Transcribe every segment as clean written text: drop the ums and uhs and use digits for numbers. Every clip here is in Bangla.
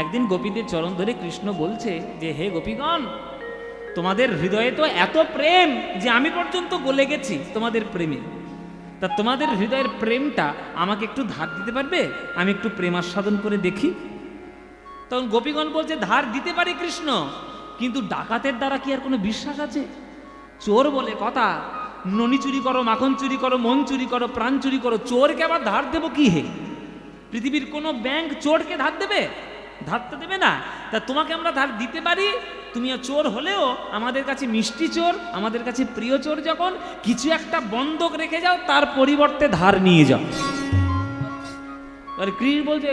একদিন গোপীদের চরণ ধরে কৃষ্ণ বলছে যে হে গোপীগণ, তোমাদের হৃদয়ে তো এত প্রেম যে আমি পর্যন্ত গলে গেছি তোমাদের প্রেমে। তা তোমাদের হৃদয়ের প্রেমটা আমাকে একটু ধার দিতে পারবে? আমি একটু প্রেমাস্বাদন করে দেখি। তখন গোপীগণ বলছে ধার দিতে পারে কৃষ্ণ, কিন্তু ডাকাতের দ্বারা কি আর কোনো বিশ্বাস আছে? চোর বলে কথা, ননি চুরি করো, মাখন চুরি করো, মন চুরি করো, প্রাণ চুরি করো, চোরকে আবার ধার দেবো কি হে? পৃথিবীর কোনো ব্যাংক চোরকে ধার দেবে? ধার তো দেবে না। তা তোমাকে আমরা ধার দিতে পারি, তুমিও চোর হলেও আমাদের কাছে মিষ্টি চোর, আমাদের কাছে প্রিয় চোর, যখন কিছু একটা বন্ধক রেখে যাও তার পরিবর্তে ধার নিয়ে যাও। আর কৃষ্ণ বলছে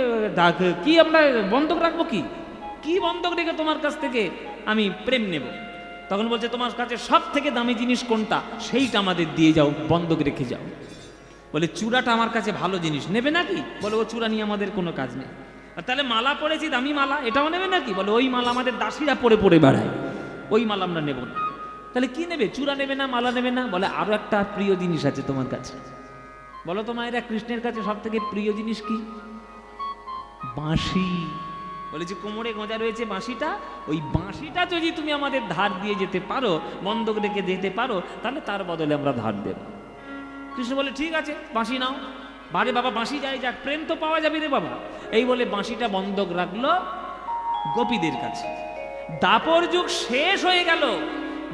কি আমরা বন্ধক রাখবো? কি বন্ধক রেখে তোমার কাছ থেকে আমি প্রেম নেব? তখন বলছে তোমার কাছে সব থেকে দামি জিনিস কোনটা, সেইটা আমাদের দিয়ে যাও, বন্ধক রেখে যাও। বলে চূড়াটা আমার কাছে ভালো জিনিস, নেবে নাকি? বলে ও চূড়া নিয়ে আমাদের কোনো কাজ নেই। আর তাহলে মালা পরেছি, দামি মালা, এটাও নেবে নাকি? বলে ওই মালা আমাদের দাসীরা পরে পরে বেড়ায়, ওই মালা আমরা নেব না। তাহলে কি নেবে? চূড়া নেবে না, মালা নেবে না? বলে আরো একটা প্রিয় জিনিস আছে তোমার কাছে। বলো তো মায়েরা, কৃষ্ণের কাছে সব থেকে প্রিয় জিনিস কি? বাঁশি। বলে যে কোমরে গোঁজা রয়েছে বাঁশিটা, ওই বাঁশিটা যদি তুমি আমাদের ধার দিয়ে যেতে পারো, বন্ধক রেখে যেতে পারো, তাহলে তার বদলে আমরা ধার দেব। কৃষ্ণ বলে ঠিক আছে, বাঁশি নাও। বারে বাবা বাঁশি যাই যাক, প্রেম তো পাওয়া যাবে রে বাবা। এই বলে বাঁশিটা বন্ধক রাখলো গোপীদের কাছে। দাপর যুগ শেষ হয়ে গেল,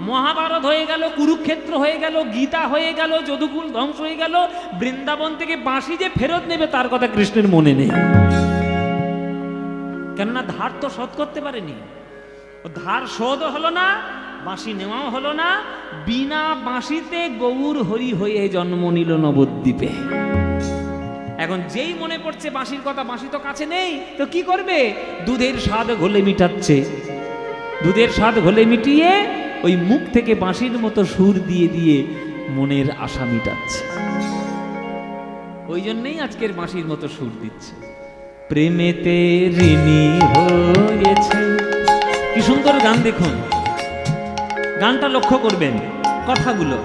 মহাভারত হয়ে গেল, কুরুক্ষেত্র হয়ে গেল, গীতা হয়ে গেল, যদুকুল ধ্বংস হয়ে গেল, বৃন্দাবন থেকে বাঁশি যে ফেরত নেবে তার কথা কৃষ্ণের মনে নেই। কেননা ধার তো শোধ করতে পারেনি, ধার শোধও হলো না, বাঁশি নেওয়াও হলো না। বিনা বাঁশিতে গৌর হরি হয়ে জন্ম নিল নবদ্বীপে। এখন যেই মনে পড়ছে বাঁশির কথা, বাঁশি তো কাছে নেই, তো কি করবে? দুধের স্বাদ ঘোলে মিটাচ্ছে, দুধের স্বাদ ঘোলে মিটিয়ে ওই মুখ থেকে বাঁশির মতো সুর দিয়ে দিয়ে মনের আশা মিটাচ্ছে। ওই জন্যই আজকের বাঁশির মতো সুর দিচ্ছে। প্রেমেতে ঋণী হয়েছে। কি সুন্দর গান দেখুন, গানটা লক্ষ্য করবেন, কথাগুলো।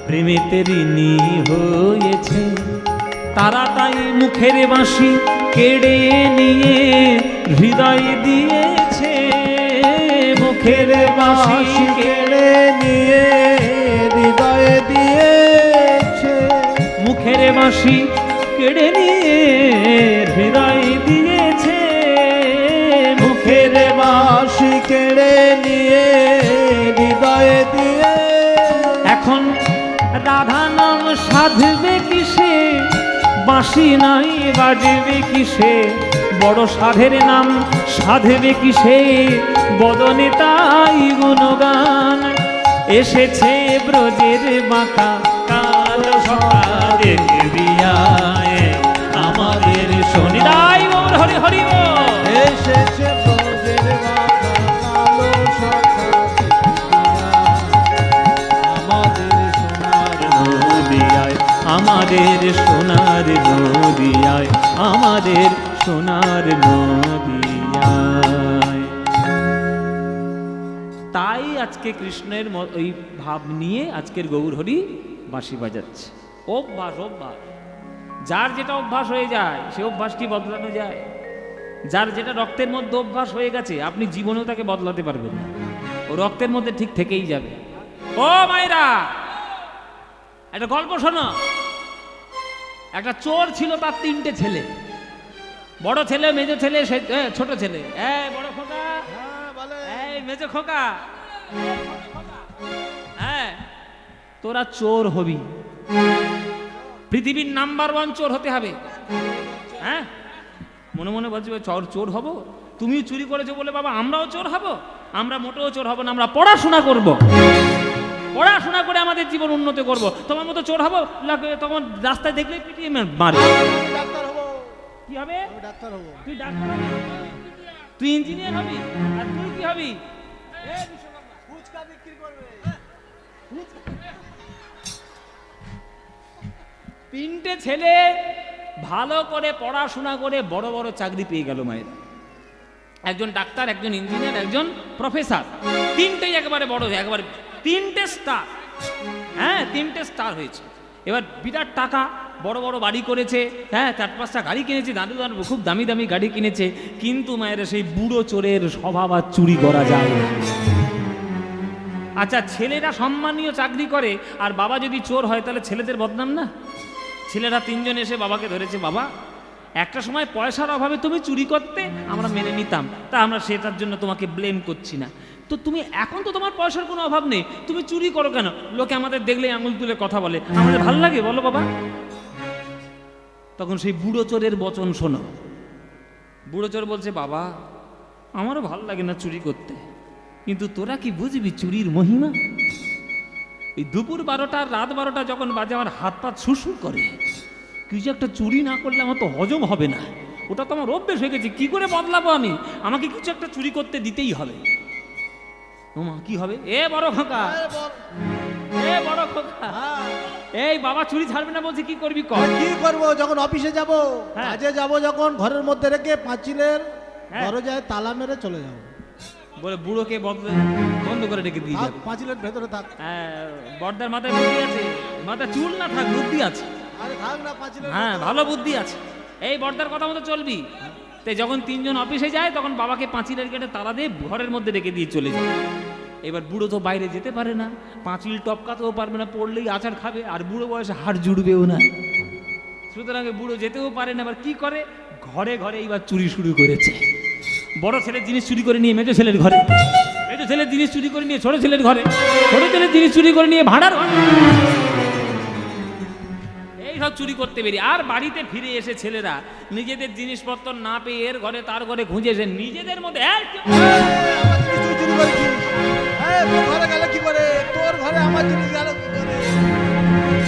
প্রেমেতে ঋণী হয়েছে তারা, তাই মুখের বাঁশি কেড়ে নিয়ে হৃদয় দিয়েছে। মুখের বাঁশি কেড়ে নিয়ে হৃদয় দিয়েছে। মুখের বাঁশি কেড়ে নিয়ে হৃদয় দিয়েছে। মুখের বাঁশি কেড়ে নিয়ে হৃদয় দিয়ে। এখন রাধা নাম সাধবে কিসে, বাঁশি নাই বাজবে কিসে? বড় সাধের নাম সাধবে কিসে? বদনে তাই গুণগান। এসেছে ব্রজের বাঁকা কাল সকালে দিয়ায় আমাদের শনিদাই ওর হরি হরি ও। এসেছে ব্রজের বাঁকা কালো সকালে আমাদের সোনার নদিয়ায়, আমাদের সোনার নদিয়ায়, আমাদের সোনার নদিয়ায়। তাই আজকে কৃষ্ণের ওই ভাব নিয়ে আজকের গৌরহরি বাঁশি বাজাচ্ছে। অভ্যাস, অভ্যাস। যার যেটা অভ্যাস হয়ে যায় সে অভ্যাস কি বদলানো যায়? যার যেটা রক্তের মধ্যে অভ্যাস হয়ে গেছে আপনি জীবনেও তাকে বদলাতে পারবেন না, ও রক্তের মধ্যে ঠিক থেকেই যাবে। ও মায়েরা, একটা গল্প শোনো। একটা চোর ছিল, তার 3টে ছেলে। বড় ছেলে, মেজো ছেলে, ছোট ছেলে। এই বড় খোকা, এই মেজো খোকা, হ্যাঁ তোরা চোর হবি, পৃথিবীর নাম্বার 1 চোর হতে হবে। হ্যাঁ, মনে মনে বলছি চোর হব। তুমিও চুরি করেছো বলে বাবা আমরাও চোর হব? আমরা মোটেও চোর হব না, আমরা পড়াশোনা করব, পড়াশোনা করে আমাদের জীবন উন্নত করব। তোমার মতো চোর হবো? তখন রাস্তায় দেখলে পিটিয়ে মারে। কি হবে? তুই ডাক্তার হবি, তুই ইঞ্জিনিয়ার হবি, আর তুই কি হবি? তিনটে ছেলে ভালো করে পড়াশোনা করে বড় বড় চাকরি পেয়ে গেল মায়ের। একজন ডাক্তার, একজন ইঞ্জিনিয়ার, একজন প্রফেসর। তিনটেই একেবারে বড়, একেবারে 3টে স্টার। হ্যাঁ, 3টে স্টার হয়েছে। এবার বিরাট টাকা, বড় বড় বাড়ি করেছে, হ্যাঁ 4-5টা গাড়ি কিনেছে, দাদু দাদু খুব দামি দামি গাড়ি কিনেছে, কিন্তু মায়ের সেই বুড়ো চোরের স্বভাব আর চুরি করা যায় না। আচ্ছা, ছেলেরা সম্মানীয় চাকরি করে আর বাবা যদি চোর হয় তাহলে ছেলেদের বদনাম না? ছেলেরা 3 জন এসে বাবাকে ধরেছে, বাবা একটা সময় পয়সার অভাবে তুমি চুরি করতে, আমরা মেনে নিতাম, তা আমরা সেটার জন্য তোমাকে ব্লেম করছি না, তো তুমি এখন তো তোমার পয়সার কোনো অভাব নেই, তুমি চুরি করো কেন? লোকে আমাদের দেখলে আঙুল তুলে কথা বলে, আমাদের ভাল লাগে বলো বাবা? তখন সেই বুড়ো চোরের বচন শোনো। বুড়ো চোর বলছে, বাবা আমারও ভাল লাগে না চুরি করতে, কিন্তু তোরা কি বুঝবি চুরির মহিমা? এই দুপুর 12টা রাত 12টা যখন বাজে আমার হাত পা শুশু করে, কিছু একটা চুরি না করলে আমার তো হজম হবে না, ওটা তো আমার অভ্যেস হয়ে গেছে, কি করে বদলাবো আমি? আমাকে কিছু একটা চুরি করতে দিতেই হবে। ওমা কি হবে? এ বড় খোকা, এ বড় খোকা, এই বাবা চুরি ছাড়বে না বলছে, কি করবি কর? কি করব? যখন অফিসে যাব, হ্যাঁ। কাজে যাব, যখন ঘরের মধ্যে রেখে পাঁচিলের হ্যাঁ। দরজায় তালা মেরে চলে যাব। বলে বুড়োকে বন্ধ করে রেখে দিয়ে যাবে। পাঁচিলের ভেতরে থাক। হ্যাঁ, বর্দার মাথায় বুদ্ধি আছে, মাথা চুল না থাক, বুদ্ধি আছে। আরে থাক না পাঁচিলের। হ্যাঁ, ভালো বুদ্ধি আছে, এই বর্দার কথা মতো চলবি। তাই যখন 3 জন অফিসে যায় তখন বাবাকে পাঁচিলের গেটে তালা দিয়ে ঘরের মধ্যে রেখে দিয়ে চলে যায়। এবার বুড়ো তো বাইরে যেতে পারে না, পাঁচিল টপকাতেও পারবে না, পড়লেই আচার খাবে, আর বুড়ো বয়সে হাড় জুড়বেও না, সুতরাং বুড়ো যেতেও পারে না। এবার কি করে? ঘরে ঘরে এইবার চুরি শুরু করেছে। বড় ছেলের জিনিস চুরি করে নিয়ে মেজো ছেলের ঘরে, মেজো ছেলের জিনিস চুরি করে নিয়ে ছোট ছেলের ঘরে, ছোট ছেলের জিনিস চুরি করে নিয়ে ভাড়ার ঘরে, এইসব চুরি করতে বেরিয়ে। আর বাড়িতে ফিরে এসে ছেলেরা নিজেদের জিনিসপত্র না পেয়ে এর ঘরে তার ঘরে খুঁজে এসে নিজেদের মধ্যে তুই চুরি করেছিস? তোর ঘরে গেল কি করে? তোর ঘরে আমার জিনিস গেল কি করে?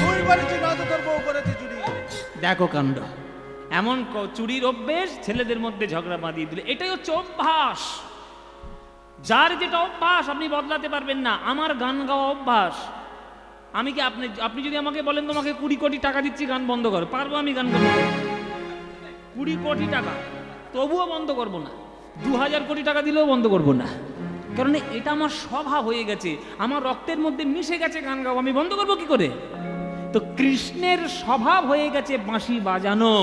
তুই করেছিস না তো তোর বউ করেছে চুরি? দেখো কাণ্ড, এমন চুরির অভ্যেস ছেলেদের মধ্যে ঝগড়া বাঁধিয়ে দিলে। এটাই হচ্ছে অভ্যাস। যার যেটা অভ্যাস আপনি বদলাতে পারবেন না। আমার গান গাওয়া অভ্যাস, আমি কি আপনি যদি আমাকে বলেন তোমাকে 20 কোটি টাকা দিচ্ছি গান বন্ধ করো, পারবো আমি গান করবো? 20 কোটি টাকা তবুও বন্ধ করব না, 2000 কোটি টাকা দিলেও বন্ধ করব না, কারণ এটা আমার স্বভাব হয়ে গেছে, আমার রক্তের মধ্যে মিশে গেছে গান গাওয়া, আমি বন্ধ করবো কি করে? তো কৃষ্ণের স্বভাব হয়ে গেছে বাঁশি বাজানো,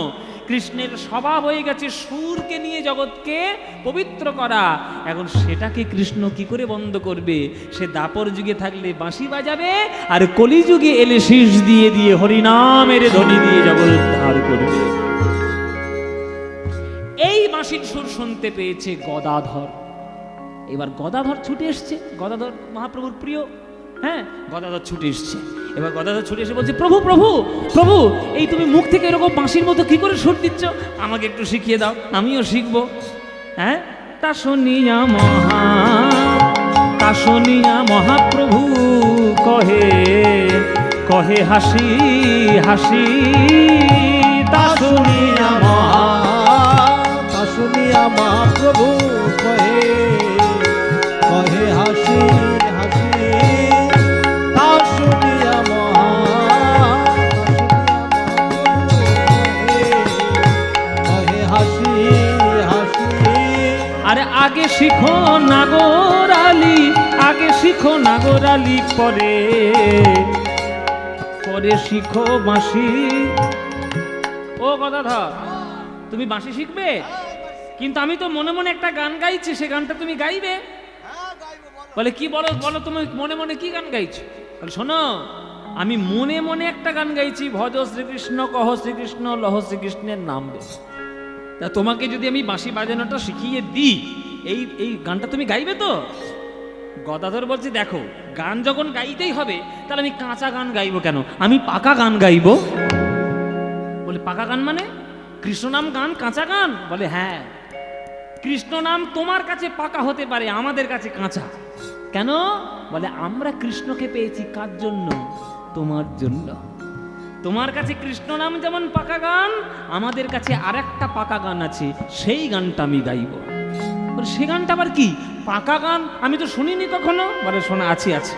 কৃষ্ণের স্বভাব হয়ে গেছে সুরকে নিয়ে জগৎকে পবিত্র করা। এখন সেটাকে কৃষ্ণ কি করে বন্ধ করবে? সে দাপর যুগে থাকলে বাঁশি বাজাবে, আর কলিযুগে এলে শীষ দিয়ে দিয়ে হরিনামের ধ্বনি দিয়ে জগৎ উদ্ধার করবে। এই বাঁশির সুর শুনতে পেয়েছে গদাধর। এবার গদাধর ছুটে এসছে, গদাধর মহাপ্রভুর প্রিয়, হ্যাঁ গদাধর ছুটে এসছে। এবার গদাধর ছুটে এসে বলছে, প্রভু প্রভু প্রভু, এই তুমি মুখ থেকে এরকম বাঁশির মতো কি করে সুর দিচ্ছ? আমাকে একটু শিখিয়ে দাও, আমিও শিখবো। হ্যাঁ, তা শুনিয়া মহাপ্রভু কহে কহে হাসি হাসি, তা শুনিয়া মহাপ্রভু কহে কহে হাসি হাসি, তা শুনিয়া কহে হাসি হাসি। আরে আগে শিখো নাগরালি, আগে শিখো নাগরালি, পরে পরে শিখো বাঁশি। ও গদাধর, তুমি বাঁশি শিখবে? কিন্তু আমি তো মনে মনে একটা গান গাইছি, সে গানটা তুমি গাইবে? বলে কি বলো বলো, তুমি মনে মনে কি গান গাইছো? বলে শোনো, আমি মনে মনে একটা গান গাইছি, ভজ শ্রীকৃষ্ণ কহ শ্রীকৃষ্ণ লহ শ্রীকৃষ্ণের নাম বে। তা তোমাকে যদি আমি বাঁশি বাজানোটা শিখিয়ে দিই, এই গানটা তুমি গাইবে তো? গদাধর বলছে, দেখো গান যখন গাইতেই হবে তাহলে আমি কাঁচা গান গাইবো কেন, আমি পাকা গান গাইবো। বলে পাকা গান মানে? কৃষ্ণ নাম গান কাঁচা গান? বলে হ্যাঁ, কৃষ্ণ নাম তোমার কাছে পাকা হতে পারে, আমাদের কাছে কাঁচা। কেন? বলে আমরা কৃষ্ণকে পেয়েছি কার জন্য? তোমার জন্য। তোমার কাছে কৃষ্ণ নাম যেমন পাকা গান, আমাদের কাছে আরেকটা পাকা গান আছে, সেই গানটা আমি গাইব। বলে সে গানটা আবার কি? পাকা গান আমি তো শুনিনি কখনো। বলে শোনা, আছে আছে,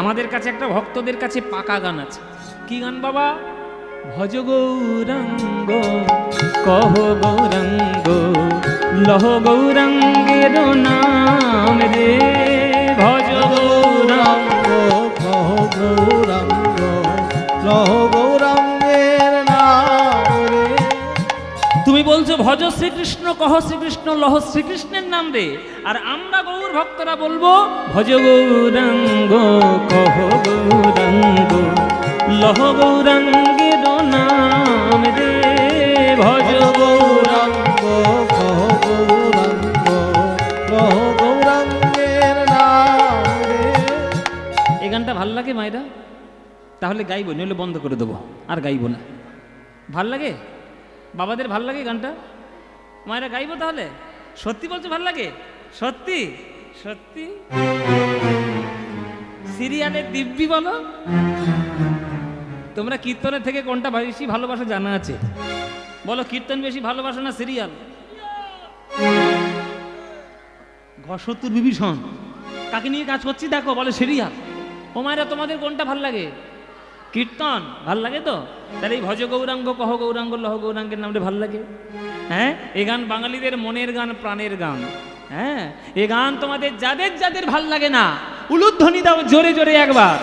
আমাদের কাছে একটা ভক্তদের কাছে পাকা গান আছে। কি গান বাবা? ভজ গৌরাঙ্গ কহ গৌরাঙ্গ লহ গৌরাঙ্গের নাম রে, ভজ গৌরাঙ্গ কহ গৌরাঙ্গ লহ গৌরাঙ্গের নাম। বলছো ভজ শ্রীকৃষ্ণ, কহ শ্রীকৃষ্ণ, লহ শ্রীকৃষ্ণের নাম রে, আর আমরা গৌর ভক্তরা বলবো ভজ গৌরাঙ্গ, কহ গৌরাঙ্গ, লহ গৌরাঙ্গের নাম রে, ভজ গৌরাঙ্গ, কহ গৌরাঙ্গ, কহ গৌরাঙ্গের নাম রে। এই গানটা ভাল লাগে মায়েরা? তাহলে গাইবো, নইলে বন্ধ করে দেবো, আর গাইবো না। ভাল লাগে? বাবাদের ভাল লাগে গানটা? মায়েরা গাইবো তাহলে? সত্যি বলছো ভাল লাগে? সত্যি সত্যি? সিরিয়ালের দিব্যি বলো, তোমরা কীর্তনের থেকে কোনটা বেশি ভালোবাসা জানা আছে? বলো, কীর্তন বেশি ভালোবাসো না সিরিয়াল? ঘর বিভীষণ কাকে নিয়ে কাজ করছি দেখো, বলে সিরিয়াল। ও মায়েরা, তোমাদের কোনটা ভাল লাগে? কীর্তন ভাল লাগে তো? তাহলে এই ভজ গৌরাঙ্গ, কহ গৌরাঙ্গ, লহ গৌরাঙ্গের নামটা ভাল লাগে। হ্যাঁ, এ গান বাঙালিদের মনের গান, প্রাণের গান। হ্যাঁ, এ গান তোমাদের যাদের যাদের ভাল লাগে না, উলুধ্বনি দাও জোরে জোরে একবার।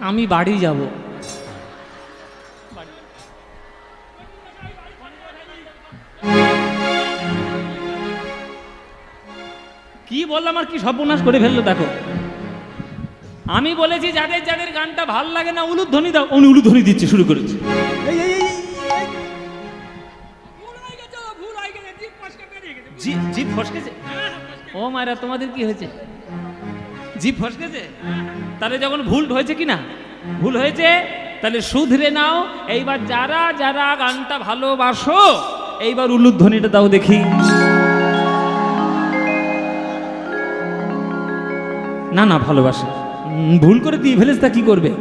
আমি বাড়ি যাব। কি বললাম আর কি সর্বনাশ করে ফেললো দেখো। আমি বলেছি যাদের যাদের গানটা ভাল লাগে না উলুধ্বনি দাও, উনি উলুধ্বনি দিচ্ছে শুরু করেছে। জিভ ফসকেছে? ও মায়েরা, তোমাদের কি হয়েছে? জিভ ফসকেছে? তাহলে যখন ভুল হয়েছে কি না, ভুল হয়েছে, তাহলে শুধরে নাও। এইবার যারা যারা গানটা ভালোবাসো, এইবার উলুধ্বনিটা দাও দেখি। না না, ভালোবাসে, ভুল করে দিয়ে ফেলেছে, তা কি করবে?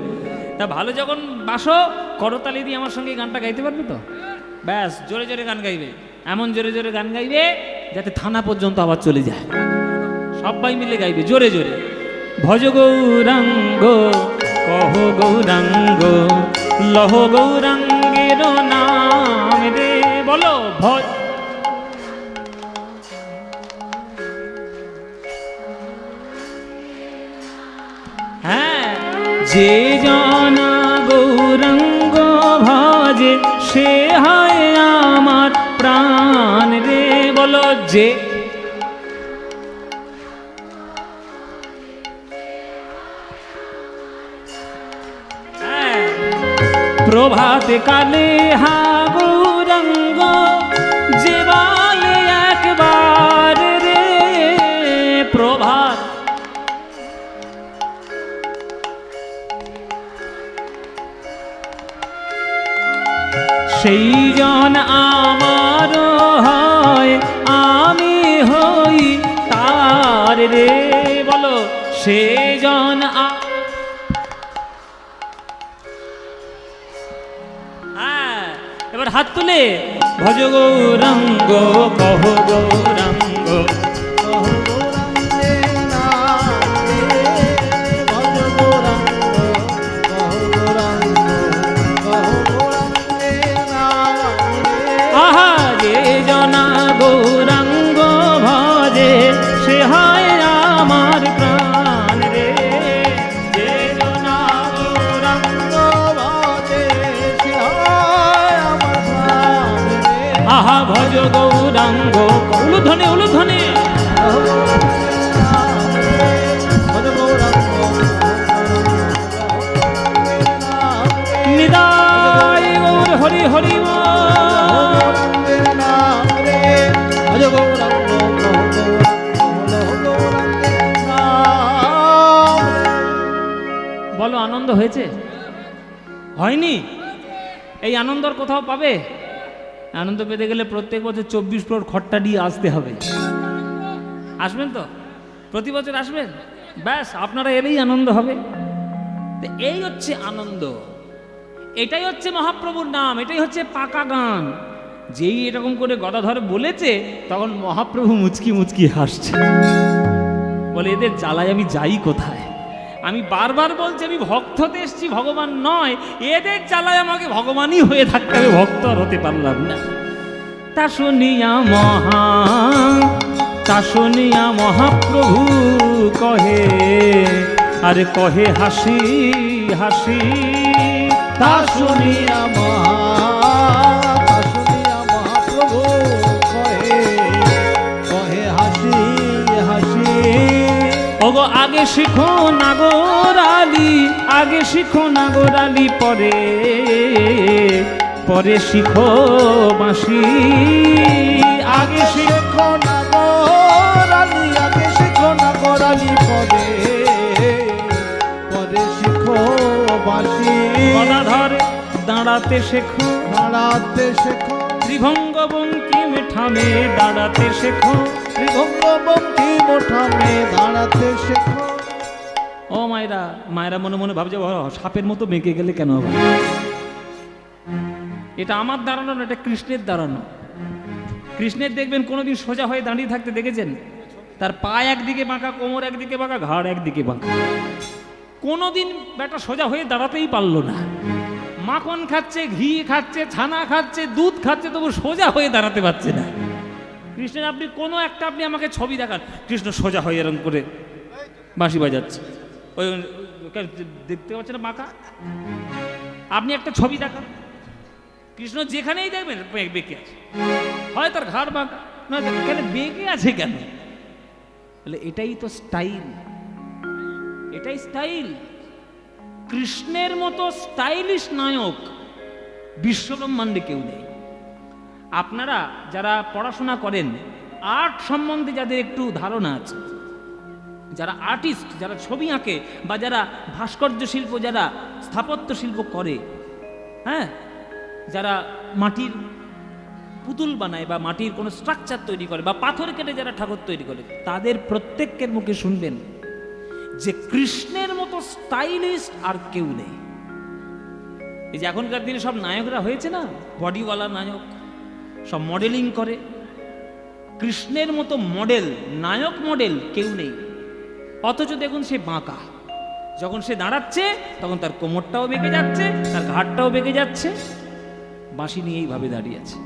তা ভালো যখন বাসো, করতালি দিয়ে আমার সঙ্গে গানটা গাইতে পারবে তো? ব্যাস, জোরে জোরে গান গাইবে, এমন জোরে জোরে গান গাইবে যাতে থানা পর্যন্ত আবার চলে যায়। সবাই মিলে গাইবে জোরে জোরে। ভজ গৌরাঙ্গ, কহ গৌরাঙ্গ, লহ গৌরাঙ্গের নাম রে, বলো ভজ। হ্যাঁ, যে জনা গৌরাঙ্গ ভজে সে হয় আমার প্রাণ রে, বলো যে। প্রভাতে কালে হা গৌরাঙ্গ যে বলে একবার রে, প্রভাত সেই জন আমার হয়, আমি হই তার রে, বলো সে জন। হ্যাঁ, এবার হাত তুলে ভজ গৌরাঙ্গ, কহ গৌরাঙ্গ, কহ গৌরাঙ্গের নাম রে, ভজ গৌরাঙ্গ, কহ গৌরাঙ্গ, কহ গৌরাঙ্গের নাম রে। আহা, যে জনা গৌরাঙ্গ ভজে সে হয় আমার প্রাণ রে, যে জনা গৌরাঙ্গ ভজে সে হয় আমার প্রাণ রে। আহা, ভজ গৌরাঙ্গ, উলুধ্বনি উলুধ্বনি। নিদাই গৌর হরি হরি বলো, আনন্দ হয়েছে? হয়নি? এই আনন্দর কোথাও পাবে? আনন্দ পেতে গেলে প্রত্যেক বছর 24 প্রহর খট্টা দিয়ে আসতে হবে। আসবেন তো? প্রতি বছর আসবেন? ব্যাস, আপনারা এলেই আনন্দ হবে। এই হচ্ছে আনন্দ, এটাই হচ্ছে মহাপ্রভুর নাম, এটাই হচ্ছে পাকা গান। যেই এরকম করে গদাধর বলেছে, তখন মহাপ্রভু মুচকি মুচকি হাসছে, বলে এদের জ্বালায় আমি যাই কোথায়? আমি বারবার বলছি আমি ভক্ত হতে এসছি, ভগবান নয়। এদের জ্বালায় আমাকে ভগবানই হয়ে থাকতে হবে, ভক্ত আর হতে পারলাম না। তা শুনিয়া মহাপ্রভু কহে, আরে কহে হাসি হাসি তা শুনিয়া মহাপ্রভু কহে কহে হাসি হাসি। ওগো আগে শিখো নাগরালি, আগে শিখো নাগরালি, পরে পরে শিখো বাঁশি। আগে শিখো নাগরালি, আগে শিখো নাগরালি, পরে পরে শিখো বাঁশি। গদাধর দাঁড়াতে শেখো, দাঁড়াতে শেখো, ত্রিভঙ্গ বঙ্কিম ঠামে দাঁড়াতে শেখো। ত্রিভঙ্গ বঙ্কিম ঠামে দাঁড়াতে শেখো। ও মায়েরা, মায়েরা মনে মনে ভাবছে সাপের মতো বেঁকে গেলে কেন হবে? এটা আমার দাঁড়ানো না, এটা কৃষ্ণের দাঁড়ানো। কৃষ্ণের দেখবেন কোনোদিন সোজা হয়ে দাঁড়িয়ে থাকতে দেখেছেন? তার পা একদিকে বাঁকা, কোমর একদিকে বাঁকা, ঘাড় একদিকে বাঁকা। কোনোদিন বেটা সোজা হয়ে দাঁড়াতেই পারলো না। মাখন খাচ্ছে, ঘি খাচ্ছে, ছানা খাচ্ছে, দুধ খাচ্ছে, তবু সোজা হয়ে দাঁড়াতে পারছে না। কৃষ্ণের আপনি কোনো একটা আপনি আমাকে ছবি দেখান, কৃষ্ণ সোজা হয়ে এরকম করে বাঁশি বাজাচ্ছে, ওই দেখতে পাচ্ছেন না বাঁকা? আপনি একটা ছবি দেখান, কৃষ্ণ যেখানেই দেখবেন বেঁকে আছে, হয় তার ঘাড় বাঁকা, না কেন বেঁকে আছে কেন? বলে এটাই তো স্টাইল, এটাই স্টাইল। কৃষ্ণের মতো স্টাইলিশ নায়ক বিশ্বব্রহ্মাণ্ডে কেউ নেই। আপনারা যারা পড়াশোনা করেন, আর্ট সম্বন্ধে যাদের একটু ধারণা আছে, যারা আর্টিস্ট, যারা ছবি আঁকে বা যারা ভাস্কর্য শিল্প, যারা স্থাপত্য শিল্প করে, হ্যাঁ, যারা মাটির পুতুল বানায় বা মাটির কোনো স্ট্রাকচার তৈরি করে বা পাথর কেটে যারা ঠাকুর তৈরি করে, তাদের প্রত্যেকের মুখে শুনবেন যে কৃষ্ণের মতো স্টাইলিস্ট আর কেউ নেই। এই যে এখনকার দিনে সব নায়করা হয়েছে না, বডিওয়ালা নায়ক, সব মডেলিং করে, কৃষ্ণের মতো মডেল, নায়ক মডেল কেউ নেই। অথচ দেখুন সে বাঁকা, যখন সে দাঁড়াচ্ছে তখন তার কোমরটাও বেঁকে যাচ্ছে, তার ঘাড়টাও বেঁকে যাচ্ছে, বাঁশি নিয়ে এইভাবে দাঁড়িয়ে আছে।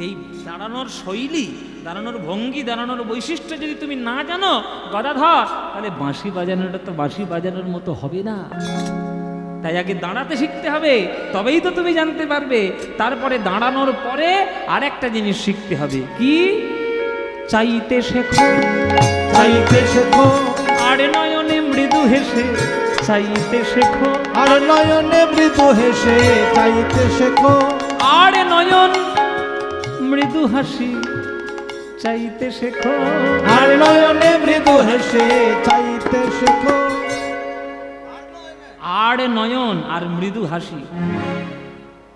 এই দাঁড়ানোর শৈলী, দাঁড়ানোর ভঙ্গি, দাঁড়ানোর বৈশিষ্ট্য যদি তুমি না জানো গদাধর, তাহলে বাঁশি বাজানোটা তো বাঁশি বাজানোর মতো হবে না। তাই আগে দাঁড়াতে শিখতে হবে, তবেই তো তুমি জানতে পারবে। তারপরে দাঁড়ানোর পরে আরেকটা জিনিস শিখতে হবে, কি? চাইতে শেখো, চাইতে শেখো, আর নয়নে মৃদু হেসে চাইতে শেখো, আর নয়নে মৃদু হেসে চাইতে শেখো, আর নয়ন মৃদু হাসি চাইতে শেখো, আর নয়নে মৃদু হেসে চাইতে শেখো। আর নয়ন আর মৃদু হাসি,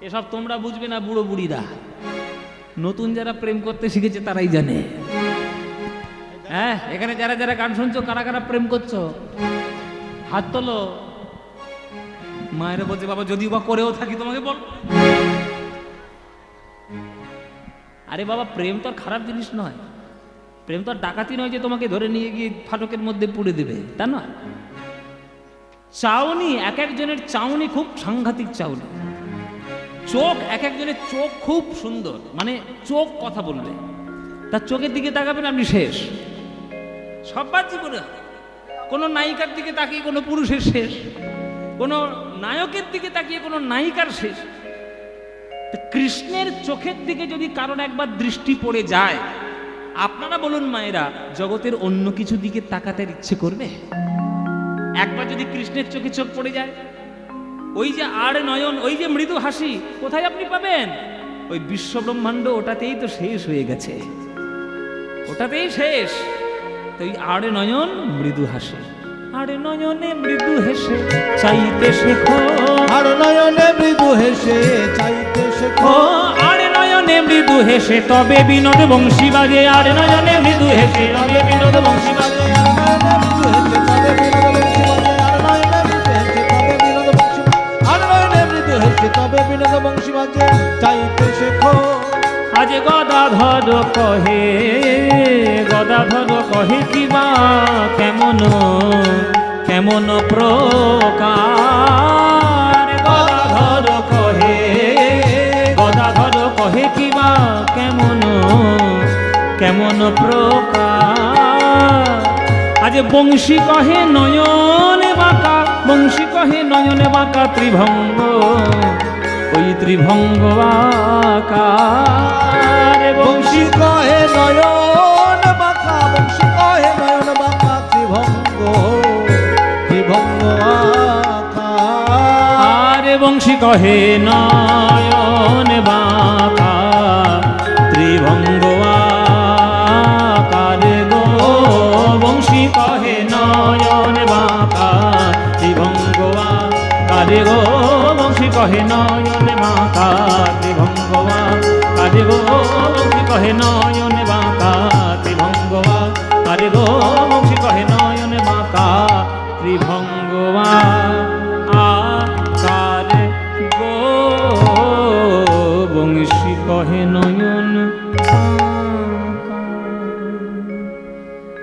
এসব তোমরা বুঝবে না বুড়ো বুড়িরা, নতুন যারা প্রেম করতে শিখেছে তারাই জানে। হ্যাঁ, এখানে যারা যারা গান শুনছো, কারা কারা প্রেম করছো হাত তোলো। মায়েরা বলছে বাবা যদি বা করেও থাকি তোমাকে বল। আরে বাবা, প্রেম তো আর খারাপ জিনিস নয়, প্রেম তো আর ডাকাতি নয় যে তোমাকে ধরে নিয়ে গিয়ে ফাটকের মধ্যে পুড়ে দেবে, তা নয়। চাউনি, এক একজনের চাউনি খুব সাংঘাতিক চাউনি। চোখ, এক একজনের চোখ খুব সুন্দর, মানে চোখ কথা বলবে, তার চোখের দিকে তাকাবেন আপনি শেষ। সবার জীবনে কোনো নায়িকার দিকে তাকিয়ে কোনো পুরুষের শেষ, কোনো নায়কের দিকে তাকিয়ে কোনো নায়িকার শেষ। কৃষ্ণের চোখের দিকে যদি কারণ একবার দৃষ্টি পড়ে যায়, আপনারা বলুন মায়েরা, জগতের অন্য কিছু দিকে তাকাতে ইচ্ছে করবে? একবার যদি কৃষ্ণের চোখে চোখ পড়ে যায়, ওই যে আর নয়ন, ওই যে মৃদু হাসি, কোথায় আপনি পাবেন? ওই বিশ্বব্রহ্মাণ্ড, ওটাতেই তো শেষ হয়ে গেছে, ওটাতেই শেষ। তো ওই আর নয়ন মৃদু হাসি, আর নয়নে মৃদু হেসে চাইতে শেখো, আর নয়নে মৃদু হেসে চাইতে শেখো, আর নয়নে মৃদু হেসে তবে বিনোদ বংশী বাজে, আর নয়নে মৃদু হেসে তবে বিনোদ বংশী বাজে, আর নয়নে মৃদু হেসে তবে বিনোদ বংশী বাজে, আর নয়নে মৃদু হেসে তবে বিনোদ বংশী বাজে, আর নয়নে মৃদু হেসে তবে বিনোদ বংশী বাজে, চাইতে শেখো। আজ গদাধর কহে, গদাধর কহে কিবা কেমন কেমন প্রকার, গদাধর কহে, গদাধর কহে কিবা কেমন কেমন প্রকার। আজ বংশী কহে নয়নে বাঁকা, বংশী কহে নয়নে বাঁকা ত্রিভঙ্গ, ওই ত্রিভঙ্গ আকার। বংশী কহে নয়ন বাঁকা, বংশী কহে নয়ন বাঁকা ত্রিভঙ্গ, ত্রিভঙ্গ আকার। আরে বংশী কহে নয়ন বাঁকা ত্রিভঙ্গ আকার গো, বংশী কহে নয়ন বাঁকা ত্রিভঙ্গ আকার গো, বংশী কহে নয়ন বাঁকা ত্রিভঙ্গ আকার গো, বংশী কহে নয়ন বাঁকা ত্রিভঙ্গ আকার গো, বংশী কহে নয়ন বাঁকা ত্রিভঙ্গ আকার গো, বংশী কহে নয়ন।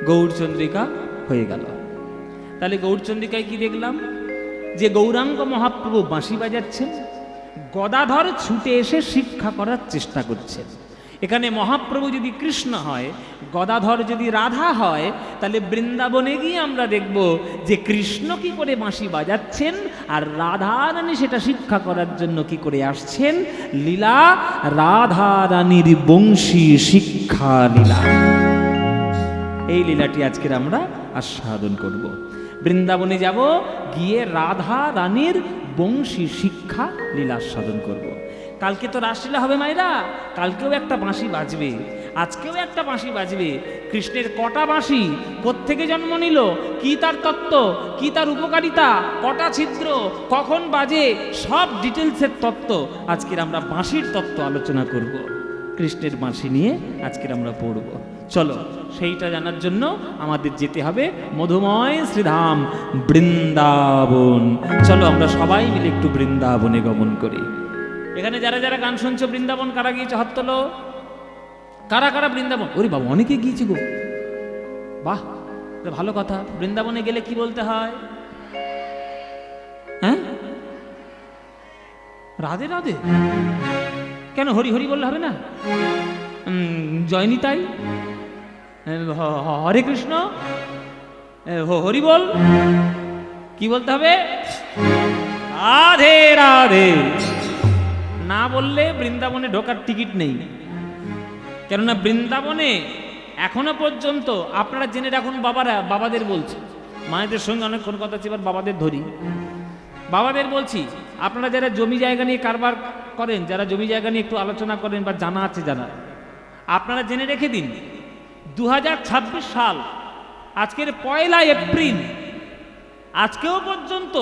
গৌরচন্দ্রিকা হয়ে গেল। তাহলে গৌরচন্দ্রিকায় কি দেখলাম? যে গৌরাঙ্গ মহাপ্রভু বাঁশি বাজাচ্ছেন, গদাধর ছুটে এসে শিক্ষা করার চেষ্টা করছেন। এখানে মহাপ্রভু যদি কৃষ্ণ হয়, গদাধর যদি রাধা হয়, তাহলে বৃন্দাবনে গিয়ে আমরা দেখব যে কৃষ্ণ কি করে বাঁশি বাজাচ্ছেন আর রাধা রানী সেটা শিক্ষা করার জন্য কি করে আসছেন। লীলা রাধা রানীর বংশী শিক্ষা লীলা, এই লীলাটি আজকের আমরা আস্বাদন করব। বৃন্দাবনে যাব, গিয়ে রাধা রানীর বংশী শিক্ষা লীলা আস্বাদন করব। কালকে তো রাসলীলা হবে মায়েরা, কালকেও একটা বাঁশি বাজবে, আজকেও একটা বাঁশি বাজবে। কৃষ্ণের কটা বাঁশি, কোত্থেকে জন্ম নিল, কি তার তত্ত্ব, কি তার উপকারিতা, কটা ছিদ্র, কখন বাজে, সব ডিটেলসের তত্ত্ব আজকের আমরা বাঁশির তত্ত্ব আলোচনা করব। কৃষ্ণের বাঁশি নিয়ে আজকের আমরা পড়ব। চলো সেইটা জানার জন্য আমাদের যেতে হবে মধুময় শ্রীধাম বৃন্দাবন। চলো আমরা সবাই মিলে একটু বৃন্দাবনে গমন করি। এখানে যারা যারা গান শুনছো, বৃন্দাবন কারা গিয়েছে হাত তোলো। কারা কারা বৃন্দাবন? ওরে বাবা, অনেকে গিয়েছি গো, বাহ, ভালো কথা। বৃন্দাবনে গেলে কি বলতে হয়? হ্যাঁ, রাধে রাধে। কেন হরি হরি বললে হবে না? জয়নি তাই, হরে কৃষ্ণ, হরি বল, কি বলতে হবে? রাধে রাধে। না বললে বৃন্দাবনে ঢোকার টিকিট নেই। কেননা বৃন্দাবনে এখনো পর্যন্ত আপনারা জেনে রাখুন, বাবারা, বাবাদের বলছি, মায়েদের সঙ্গে অনেকক্ষণ কথা হচ্ছে, এবার বাবাদের ধরি। বাবাদের বলছি, আপনারা যারা জমি জায়গা নিয়ে কারবার করেন, যারা জমি জায়গা নিয়ে একটু আলোচনা করেন বা জানা আছে জানা, আপনারা জেনে রেখে দিন 2026 সাল, আজকের 1 এপ্রিল, আজকেও পর্যন্ত,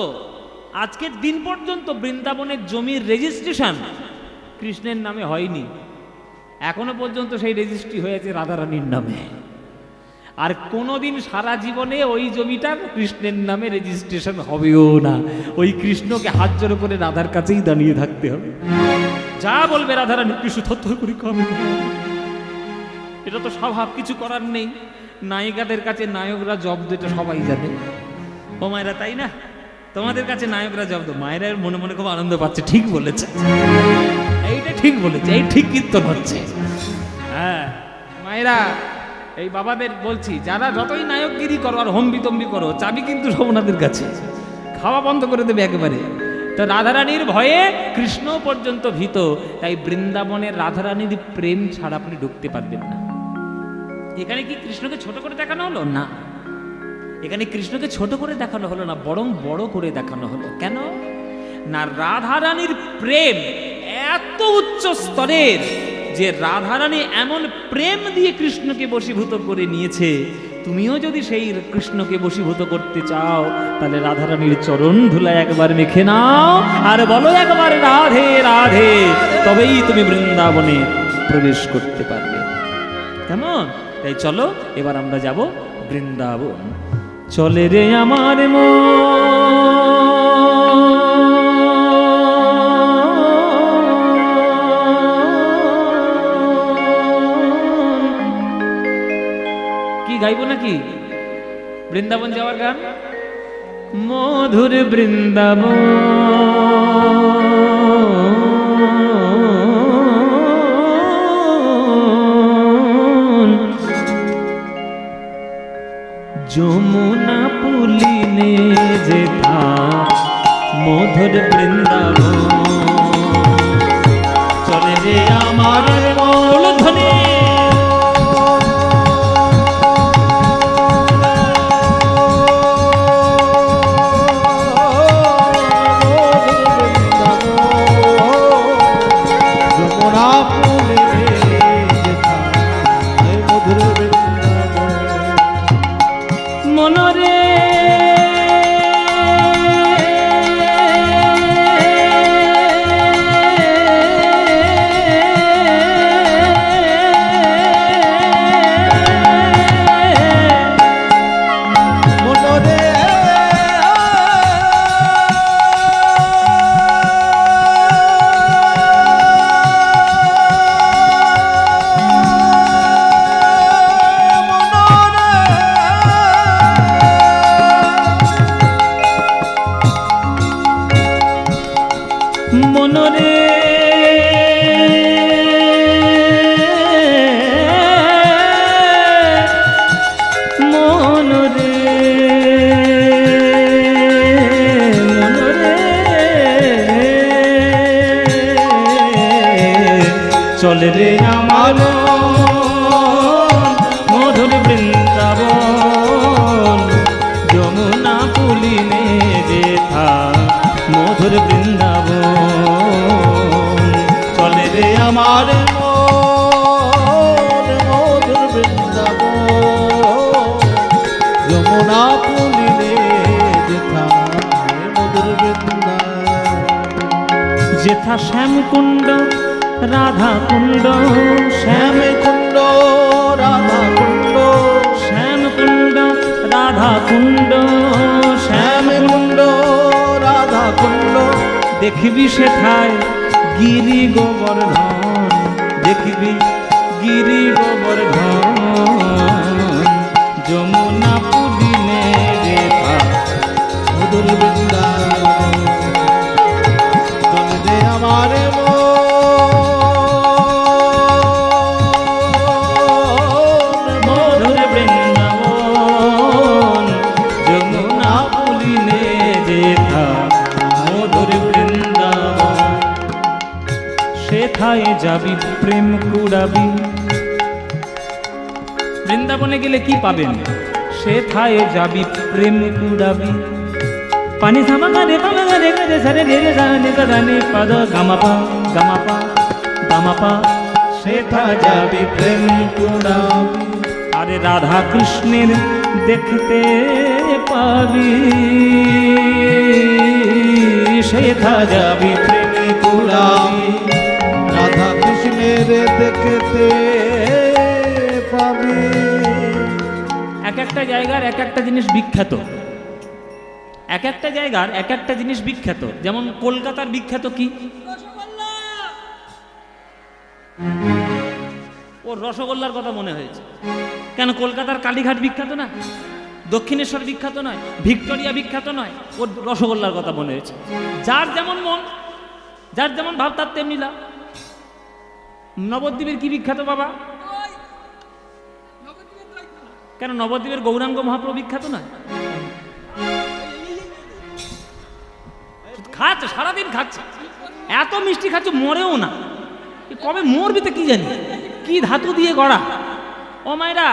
আজকের দিন পর্যন্ত বৃন্দাবনের জমির রেজিস্ট্রেশন কৃষ্ণের নামে হয়নি। এখনো পর্যন্ত সেই রেজিস্ট্রি হয়েছে রাধারানীর নামে। আর কোনোদিন সারা জীবনে ওই জমিটার কৃষ্ণের নামে রেজিস্ট্রেশন হবেও না। ওই কৃষ্ণকে হাত জোড়ো করে রাধার কাছেই দাঁড়িয়ে থাকতে হবে। যা বলবে রাধারানী কৃষ্ণ থরথর করে কাঁপে। এটা তো স্বভাব, কিছু করার নেই। নায়িকাদের কাছে নায়করা জব্দ, এটা সবাই জানে। ও মায়েরা, তাই না? তোমাদের কাছে নায়করা জব্দ। মায়েরা মনে মনে খুব আনন্দ পাচ্ছে, ঠিক বলেছে, এইটা ঠিক বলেছে, এই ঠিক কীর্তন হচ্ছে। হ্যাঁ মায়েরা, এই বাবাদের বলছি, যারা যতই নায়কগিরি করো আর হম্বিতম্বি করো, চাবি কিন্তু সোমনাথের কাছে, খাওয়া বন্ধ করে দেবে একেবারে। তো রাধারানীর ভয়ে কৃষ্ণ পর্যন্ত ভীত। তাই বৃন্দাবনের রাধারানীর প্রেম ছাড়া আপনি ঢুকতে পারবেন না। এখানে কি কৃষ্ণকে ছোট করে দেখানো হলো? না, এখানে কৃষ্ণকে ছোট করে দেখানো হলো না, বরং বড় করে দেখানো হলো। কেন না, রাধারানীর প্রেম এত উচ্চ স্তরের যে রাধারানী এমন প্রেম দিয়ে কৃষ্ণকে বশীভূত করে নিয়েছে। তুমিও যদি সেই কৃষ্ণকে বশীভূত করতে চাও, তাহলে রাধারানীর চরণ ধুলা একবার মেখে নাও আর বলো একবার রাধে রাধে, তবেই তুমি বৃন্দাবনে প্রবেশ করতে পারবে। কেমন? তাই চলো এবার আমরা যাব বৃন্দাবন। চলে রে আমার কি গাইবো নাকি বৃন্দাবন যাওয়ার গান? মধুর বৃন্দাবন যমুনা চলে রে আমার মধুর বৃন্দাবন, যমুনা পুলিনে যেথা মধুর বৃন্দাবন। চলে রে আমার মধুর বৃন্দাবন, যমুনা পুলিনে যেথা মধুর বৃন্দাবন। যেথা শ্যামকুণ্ড রাধা কুণ্ড, শ্যামকুণ্ড রাধা কুণ্ড, শ্যামকুণ্ড রাধা কুণ্ড, শ্যামকুণ্ড রাধা কুণ্ড। দেখবি সেথায় গিরি গোবর্ধন, দেখবি গিরি গোবর্ধন, যমুনা পুলিনে যেথা মধুর বৃন্দাবন। চলে রে আমার মধুর বৃন্দাবন, যমুনা পুলিনে যেথা মধুর বৃন্দাবন। সেথায় যাবি প্রেম কুড়াবি। বৃন্দাবনে গেলে কি পাবেন? সেথায় যাবি প্রেম কুড়াবি। পানি সামা গানে পামা গানে গানে সারে রে রে গানে গানে পাদ গামাপা গামাপা গামাপা। সেথা যাবি প্রেম কুড়াবি। আরে রাধা কৃষ্ণের দেখতে পাবি, সেথা যাবি প্রেম কুড়াবি। রাধা কৃষ্ণের দেখতে পাবি। এক একটা জায়গার এক একটা জিনিস বিখ্যাত, এক একটা জায়গার এক একটা জিনিস বিখ্যাত। যেমন কলকাতার বিখ্যাত কি? ওর রসগোল্লার কথা মনে হয়েছে কেন? কলকাতার কালীঘাট বিখ্যাত না, দক্ষিণেশ্বর বিখ্যাত নয়, ভিক্টোরিয়া বিখ্যাত নয়, ওর রসগোল্লার কথা মনে হয়েছে। যার যেমন মন, যার যেমন ভাব তার তেমনি লাভ। নবদ্বীপের কি বিখ্যাত বাবা? কেন নবদ্বীপের গৌরাঙ্গ মহাপ্রভু বিখ্যাত নয়? খাচ্ছে সারাদিন খাচ্ছে, এত মিষ্টি খাচ্ছে মরেও না। কবে মরবি তো কি জানি, কি ধাতু দিয়ে গড়া। ও মায়েরা,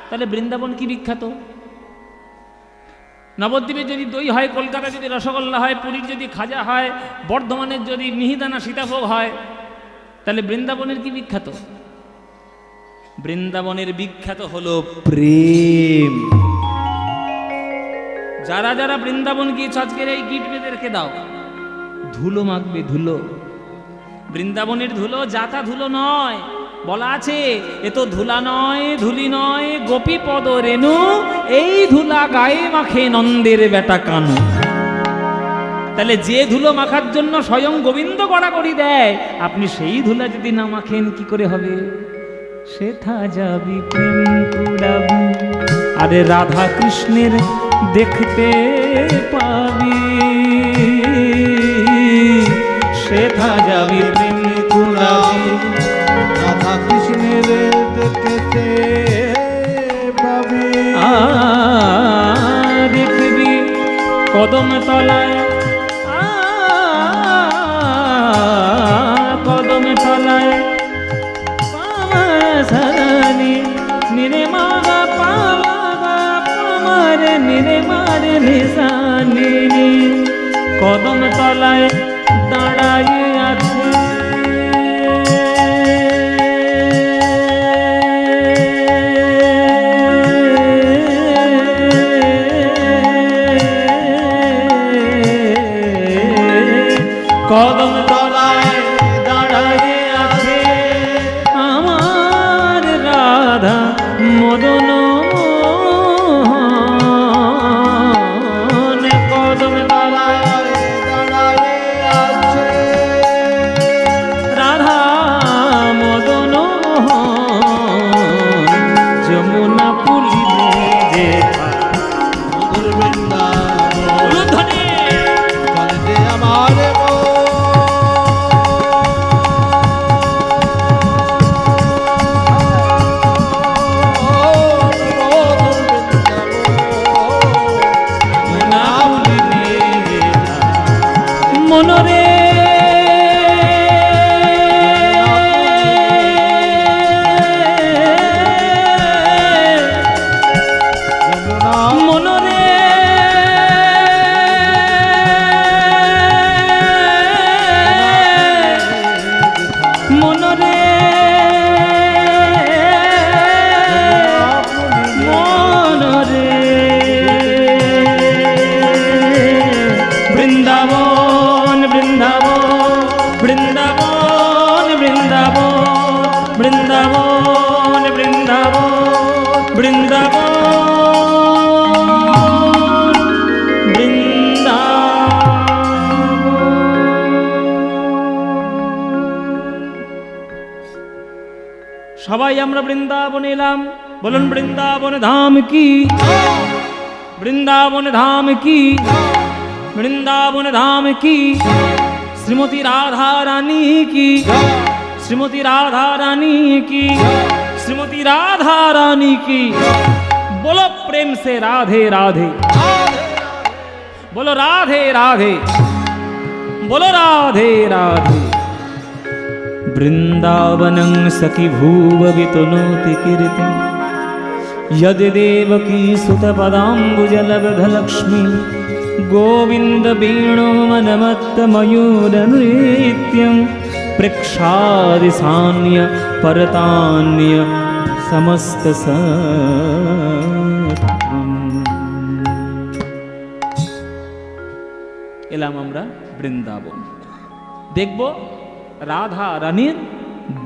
তাহলে বৃন্দাবন কি বিখ্যাত? নবদ্বীপে যদি দই হয়, কলকাতায় যদি রসগোল্লা হয়, পুরীর যদি খাজা হয়, বর্ধমানের যদি মিহিদানা সীতাভোগ হয়, তাহলে বৃন্দাবনের কি বিখ্যাত? বৃন্দাবনের বিখ্যাত হলো প্রেম। যারা যারা বৃন্দাবন গিয়েছ আজকের এই গিট বেঁধে রেখে দাও, ধুলো মাখবে ধুলো। বৃন্দাবনের ধুলো যাতা ধুলো নয়, বলা আছে এ তো ধুলা নয় ধুলি নয় গোপী পদ রেণু, এই ধুলা গায়ে মাখে নন্দের বেটা কানু। তাহলে যে ধুলো মাখার জন্য স্বয়ং গোবিন্দ গড়াগড়ি দেয়, আপনি সেই ধুলা যদি না মাখেন কি করে হবে? সেথা যাবি প্রেম কুড়াবি। আরে রাধা কৃষ্ণের দেখতে পাবি, সেথা যাবি প্রেম কুড়াবি। রাধা কৃষ্ণের দেখতে পাবি। দেখবি কদম তলায়, কদম তলায় সারানি নিরে মাগা পামা পামারে নিরে মারে নিশানি। কদম তলায় দাঁড়ায় আছে কদম তলায় দাঁড়ায় আছে আমার রাধা মদন। কদম তলায় দাঁড়ায়ে আছে রাধা মদন, যমুনা পুলিনে যেথা মধুর বৃন্দাবন। উলুধ্বনি। চলে যে আমার মন মনরে মনরে বৃন্দাবন বৃন্দাবন বৃন্দাবন বৃন্দাবন বৃন্দাবন বৃন্দাবন সবাই আমরা বৃন্দাবনে এলাম, বলুন বৃন্দাবন ধাম কি, বৃন্দাবন ধাম কি, বৃন্দাবন ধাম কি, শ্রীমতী রাধা রানী কি, শ্রীমতী রাধা রানী কি, শ্রীমতী রাধা রানী কি। बोलो प्रेम से राधे राधे, बोलो राधे राधे, बोलो राधे राधे। वृंदावनं सखी भूव वितनोति कीर्ति, यदि देवकी सुतपदाम्बुजलब्धलक्ष्मी गोविंद वेणो मनमत्तमयूरनृत्यं प्रेक्षादिसान्य परतान्य समस्त এলাম আমরা বৃন্দাবন, দেখব রাধা রানীর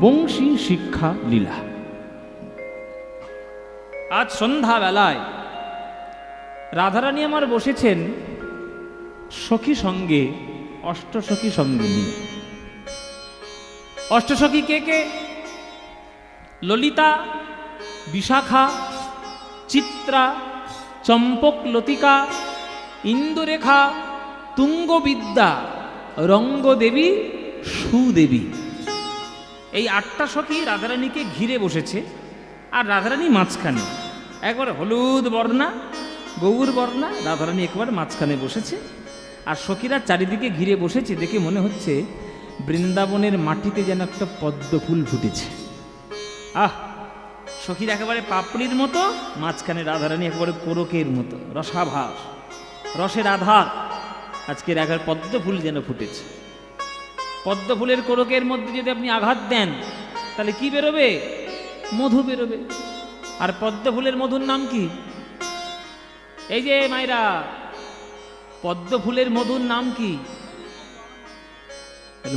বংশী শিক্ষা লীলা। আজ সন্ধ্যা বেলায় রাধারানী আমার বসেছেন সখী সঙ্গে, অষ্টসখী সঙ্গে নিয়ে। অষ্টসখী কে কে? ললিতা, বিশাখা, চিত্রা, চম্পক লতিকা, ইন্দুরেখা, তুঙ্গবিদ্যা, রঙ্গদেবী, সুদেবী। এই আটটা সখী রাধারানীকে ঘিরে বসেছে, আর রাধারানী মাঝখানে, একবার হলুদ বর্ণা, গৌর বর্ণা, রাধারানী একবার মাঝখানে বসেছে, আর সখীরা চারিদিকে ঘিরে বসেছে। দেখে মনে হচ্ছে বৃন্দাবনের মাটিতে যেন একটা পদ্ম ফুল ফুটেছে। আহ, সখীর একেবারে পাপড়ির মতো, মাঝখানে রাধারানী একেবারে কোরকের মতো, রসাভাস, রসের আধার। আজকের একবার পদ্ম ফুল যেন ফুটেছে। পদ্ম ফুলের কোরকের মধ্যে যদি আপনি আঘাত দেন তাহলে কি বেরোবে? মধু বেরোবে। আর পদ্ম ফুলের মধুর নাম কি? এই যে মায়েরা, পদ্ম ফুলের মধুর নাম কি?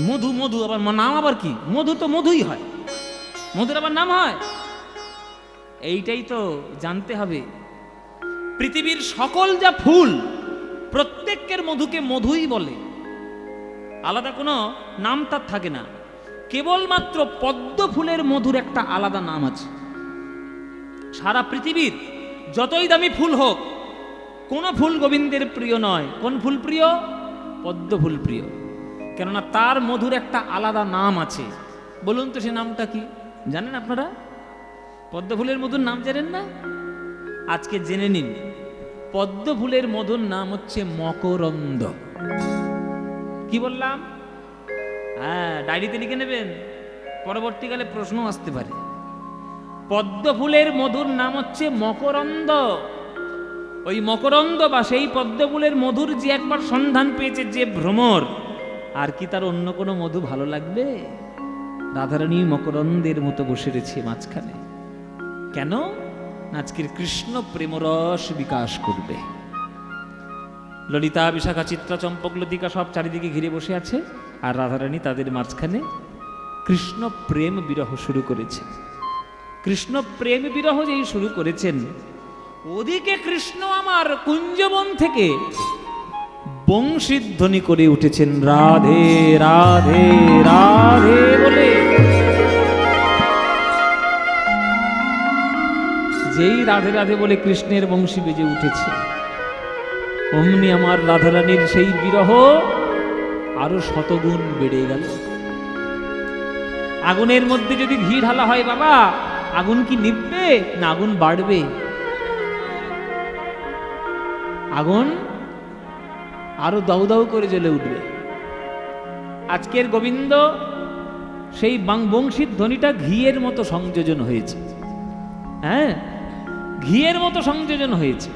মধু। মধু আবার নাম আবার কি? মধু তো মধুই হয়, মধুর আবার নাম হয়? এইটাই তো জানতে হবে। পৃথিবীর সকল যা ফুল, প্রত্যেকের মধুকে মধুই বলে, আলাদা কোনো নাম তার থাকে না। কেবলমাত্র পদ্ম ফুলের মধুর একটা আলাদা নাম আছে। সারা পৃথিবীর যতই দামি ফুল হোক, কোন ফুল গোবিন্দের প্রিয় নয়। কোন ফুল প্রিয়? পদ্ম ফুল প্রিয়। কেননা তার মধুর একটা আলাদা নাম আছে। বলুন তো সে নামটা কি? জানেন আপনারা? পদ্ম ফুলের মধুর নাম জানেন না? আজকে জেনে নিন। পদ্ম ফুলের মধুর নাম হচ্ছে মকরন্দ। কি বললাম? হ্যাঁ, ডায়েরিতে লিখে নেবেন, পরবর্তীকালে প্রশ্ন আসতে পারে। পদ্ম ফুলের মধুর নাম হচ্ছে মকরন্দ। ওই মকরন্দ বা সেই পদ্ম ফুলের মধুর যে একবার সন্ধান পেয়েছে, যে ভ্রমর, আর কি তার অন্য কোনো মধু ভালো লাগবে? রাধারানী মকরন্দের মতো বসে রয়েছে মাঝখানে। কেন? আজকের কৃষ্ণ প্রেমরস বিকাশ করবে। ললিতা, বিশাখা, চিত্রা, চম্পক লতিকা সব চারিদিকে ঘিরে বসে আছে, আর রাধারানী তাদের মাঝখানে কৃষ্ণ প্রেম বিরহ শুরু করেছে। কৃষ্ণ প্রেম বিরহ যেই শুরু করেছেন, ওদিকে কৃষ্ণ আমার কুঞ্জবন থেকে বংশীধ্বনি করে উঠেছেন রাধে রাধে রাধে বলে। যেই রাধে রাধে বলে কৃষ্ণের বংশী বেজে উঠেছে, অমনি আমার রাধারানীর সেই বিরহ আরো শতগুণ বেড়ে গেল। আগুনের মধ্যে যদি ঘি ঢালা হয় বাবা, আগুন কি নিভবে না আগুন বাড়বে? আগুন আরো দাউ দাউ করে জ্বলে উঠবে। আজকের গোবিন্দ সেই বংশীর ধ্বনিটা ঘিয়ের মতো সংযোজন হয়েছে। হ্যাঁ, ঘিয়ের মতো সংযোজন হয়েছে।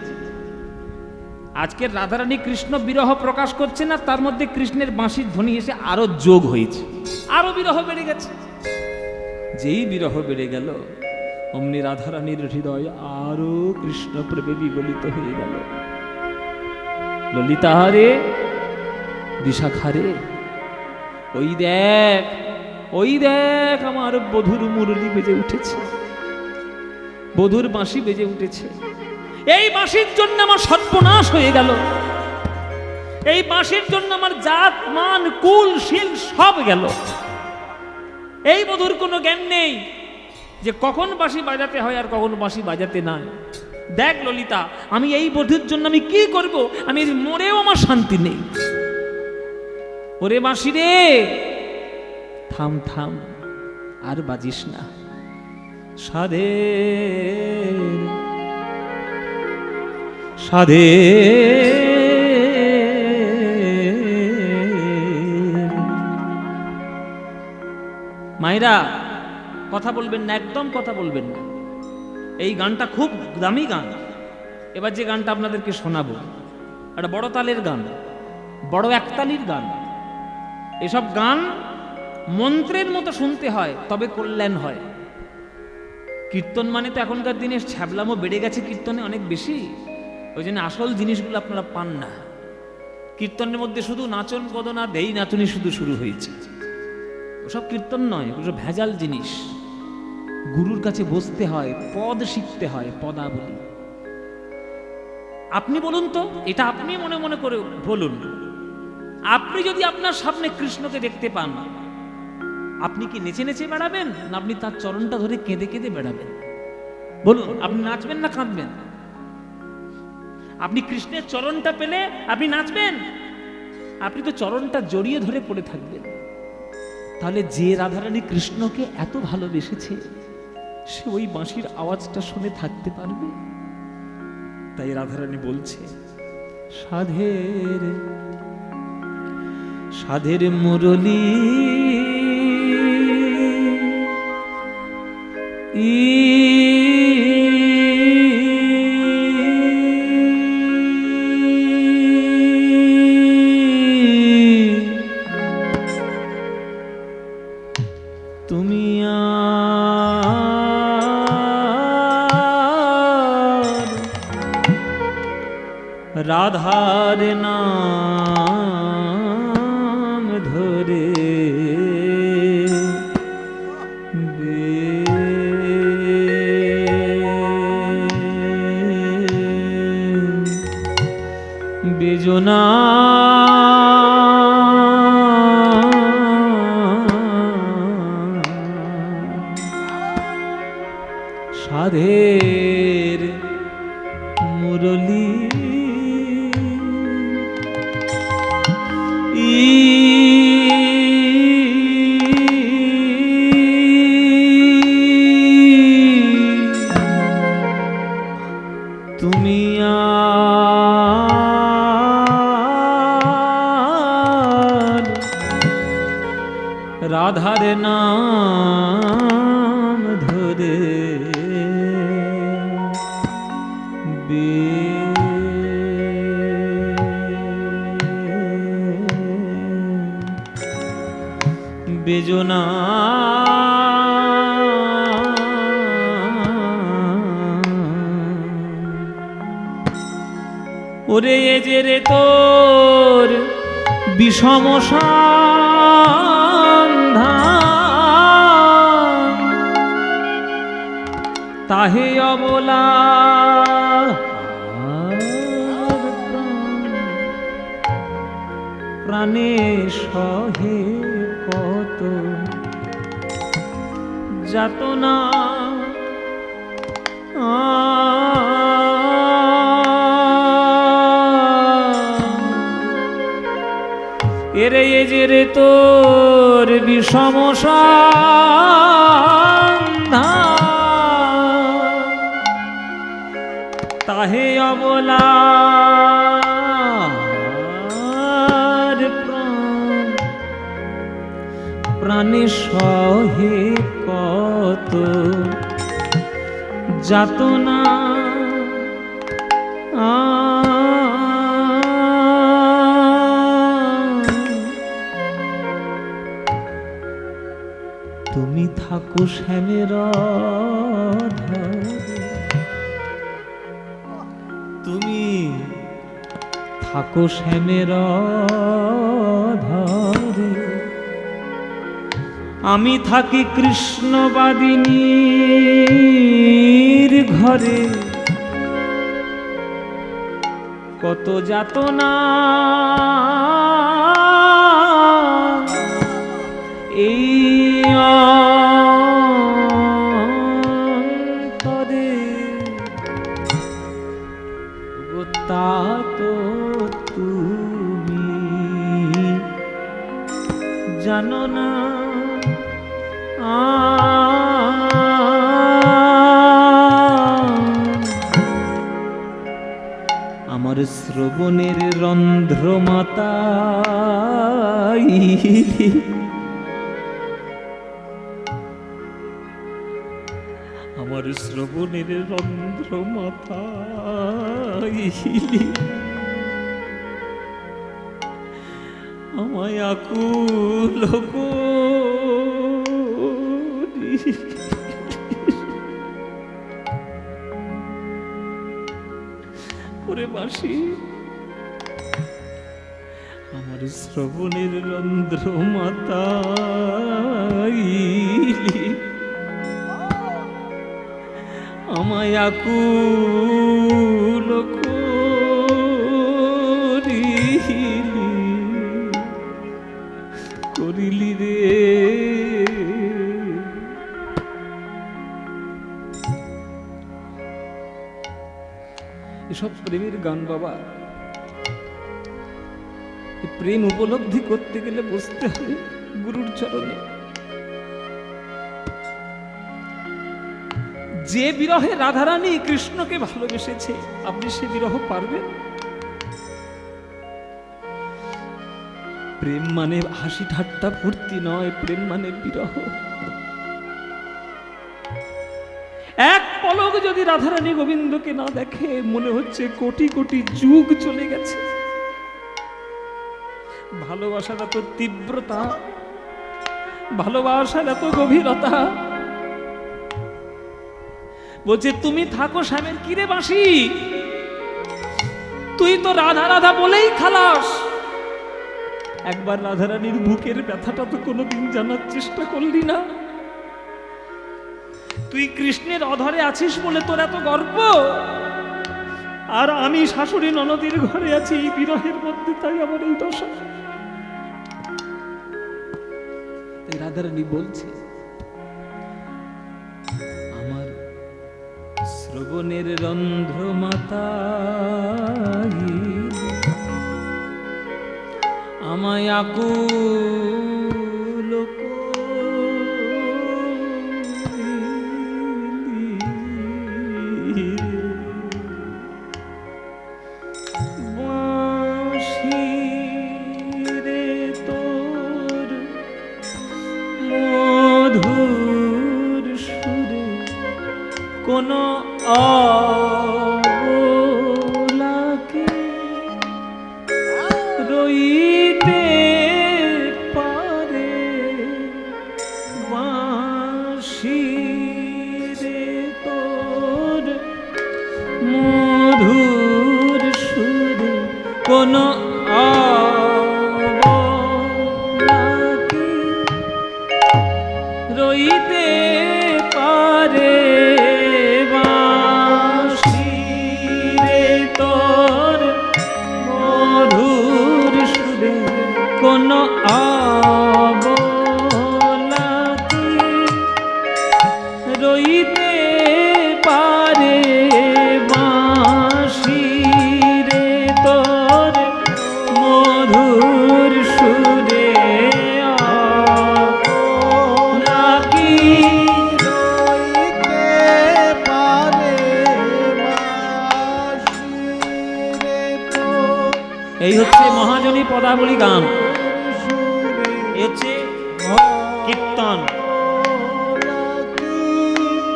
আজকের রাধারানী কৃষ্ণ বিরহ প্রকাশ করছে না, তার মধ্যে কৃষ্ণের বাঁশির ধ্বনি এসে আরো যোগ হয়েছে, আরো বিরহ বেড়ে গেছে। যেই বিরহ বেড়ে গেল অমনি রাধারানীর হৃদয় আরো কৃষ্ণ প্রেমে বিগলিত হয়ে গেল। ললিতা রে, বিশাখা রে, ওই দেখ আমার বধুর মুরলি বেজে উঠেছে, বধুর বাঁশি বেজে উঠেছে। এই বাঁশির জন্য আমার সর্বনাশ হয়ে গেল, এই বাঁশির জন্য আমার জাত মান কুল শিল সব গেল। এই বধুর কোনো জ্ঞান নেই যে কখন বাঁশি বাজাতে হয় আর কখন বাঁশি বাজাতে নাই। দেখ ললিতা, আমি এই বধুর জন্য আমি কি করব, আমি মরেও আমার শান্তি নেই। ওরে বাঁশি রে, থাম থাম, আর বাজিস না। সাধে মায়েরা কথা বলবেন না, একদম কথা বলবেন না। এই গানটা খুব দামি গান। এবার যে গানটা আপনাদেরকে শোনাবো একটা বড় তালের গান, বড় একতালির গান। এসব গান মন্ত্রের মতো শুনতে হয়, তবে কল্যাণ হয়। কীর্তন মানে তো এখনকার দিনে ছ্যাবলামো বেড়ে গেছে, কীর্তনে অনেক বেশি, ওই জন্য আসল জিনিসগুলো আপনারা পান না। কীর্তনের মধ্যে শুধু নাচন কদনা দেই নাচনি শুধু শুরু হয়েছে। ওসব কীর্তন নয়, ওসব ভেজাল জিনিস। গুরুর কাছে বসতে হয়, পদ শিখতে হয়, পদাবলী। আপনি বলুন তো, এটা আপনি মনে মনে করে বলুন, আপনি যদি আপনার সামনে কৃষ্ণকে দেখতে পান, আপনি কি নেচে নেচে বেড়াবেন না আপনি তার চরণটা ধরে কেঁদে কেঁদে বেড়াবেন? বলুন, আপনি নাচবেন না কাঁদবেন? আপনি কৃষ্ণের চরণটা পেলে আপনি নাচবেন? আপনি তো চরণটা জড়িয়ে ধরে পড়ে থাকবেন। তাহলে যে রাধারানী কৃষ্ণকে এত ভালোবেসেছে, সে ওই বাঁশির আওয়াজটা শুনে থাকতে পারবে? তাই রাধারানী বলছে, সাধের মুরলী তুমি রাধার নাম ধরে বেজনা সাধের মুরলী তুমি রাধার নাম ধরে বেজনা ওরে এ যে রে তোর বিষম সন্ধান, তাহে অবলা প্রাণে সহে কত যাতনা। এরে এ যে রে তোর বিষম সন্ধান, তাহে অবলা প্রাণে সহে কত যাতনা। তুমি থাকো শ্যামের ধরে, তুমি থাকো শ্যামের ধরে, আমি থাকি কৃষ্ণবাদিনীর ঘরে। কত যাতনা এই অন্তরে, গো তা তো তুমি জানো না। আমার শ্রবণের রন্ধ্র মাতাই, আমার শ্রবণের রন্ধ্র মাতাই, আমায় আকুল করি। ওরে বাঁশি, আমার শ্রবণের রন্ধ্র মাতাই, আমায় আকুল করিলি রে। এসব প্রেমের গান বাবা। প্রেম উপলব্ধি করতে গেলে বসতে হবে গুরুর চরণে। যে বিরহে রাধারানী কৃষ্ণকে ভালোবেসেছে, আপনি সে বিরহ পারবেন? প্রেম মানে হাসি ঠাট্টা ফুর্তি নয়, প্রেম মানে বিরহ। এক পলক যদি রাধারানী গোবিন্দকে না দেখে, মনে হচ্ছে কোটি কোটি যুগ চলে গেছে। ভালোবাসার এত তীব্রতা, ভালোবাসার এত গভীরতা। বলছে তুমি থাকো শ্যামের, কিরে বাঁশি তুই তো রাধা রাধা বলেই খালাস। একবার রাধারানীর বুকের ব্যথাটা তো কোনোদিন জানার চেষ্টা করলি না? তুই কৃষ্ণের অধরে আছিস বলে তোর এত গর্ব, আর আমি শাশুড়ি ননদের ঘরে আছি এই বিরহের মধ্যে, তাই আমার এই দশা। তাই রাধারানী বলছে আমার শ্রবণের রন্ধ্র মাতাই, আমায় আকুল করিলি। বাঁশি রে তোর মধুর সুরে কোন অবলাকে রইতে পারে। বাঁশি রে তোর মধুর সুরে কোন অবলাকে রইতে পারে। বাঁশি রে তোর মধুর সুরে কোন অবলাকে রইতে পারে। বাঁশি রে তোর মধুর সুরে অবলাকে রইতে পারে। বাঁশি রে তোর এই হচ্ছে মহাজনী পদাবলী গান, এই হচ্ছে কীর্তন।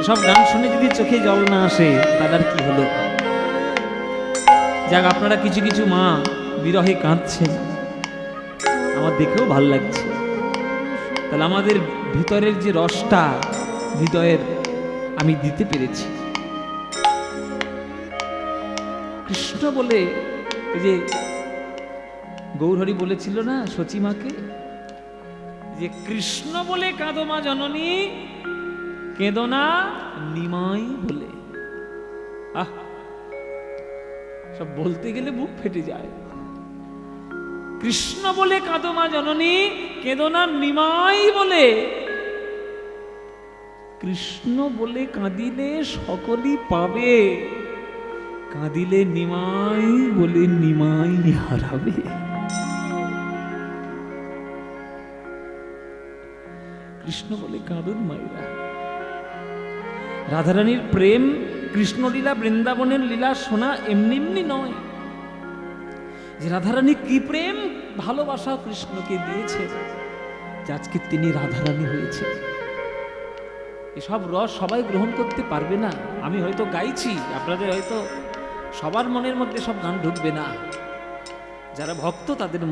সব গান শুনে যদি চোখে জল না আসে তাদের কি হলো? যাক, আপনারা কিছু কিছু মা বিরহে কাঁদছেন, আমার দেখেও ভালো লাগছে। তাহলে আমাদের ভিতরের যে রসটা হৃদয়ের আমি দিতে পেরেছি। কৃষ্ণ বলে ওই যে গৌরহরি বলেছিল না সচিমাকে, যে কৃষ্ণ বলে কাঁদো মা জননী, কেঁদো না নিমাই বলে। আহ, সব বলতে গেলে বুক ফেটে যায়। কৃষ্ণ বলে কাঁদো মা জননী, কেঁদো না নিমাই বলে। কৃষ্ণ বলে কাঁদিলে সকলই পাবে, কাঁদিলে নিমাই বলে নিমাই হারাবে। কৃষ্ণ বলে কাঁদুন মায়েরা। রাধারানীর প্রেম, কৃষ্ণলীলা, বৃন্দাবনের লীলা শোনা এমনি এমনি নয়, যে রাধারানী কি প্রেম ভালোবাসা কৃষ্ণকে দিয়েছে, যে আজকে তিনি রাধারানী হয়েছে। এসব রস সবাই গ্রহণ করতে পারবে না। আমি হয়তো গাইছি, আপনাদের হয়তো সবার মনের মধ্যে সব গান ঢুকবে না। যারা ভক্ত তাদের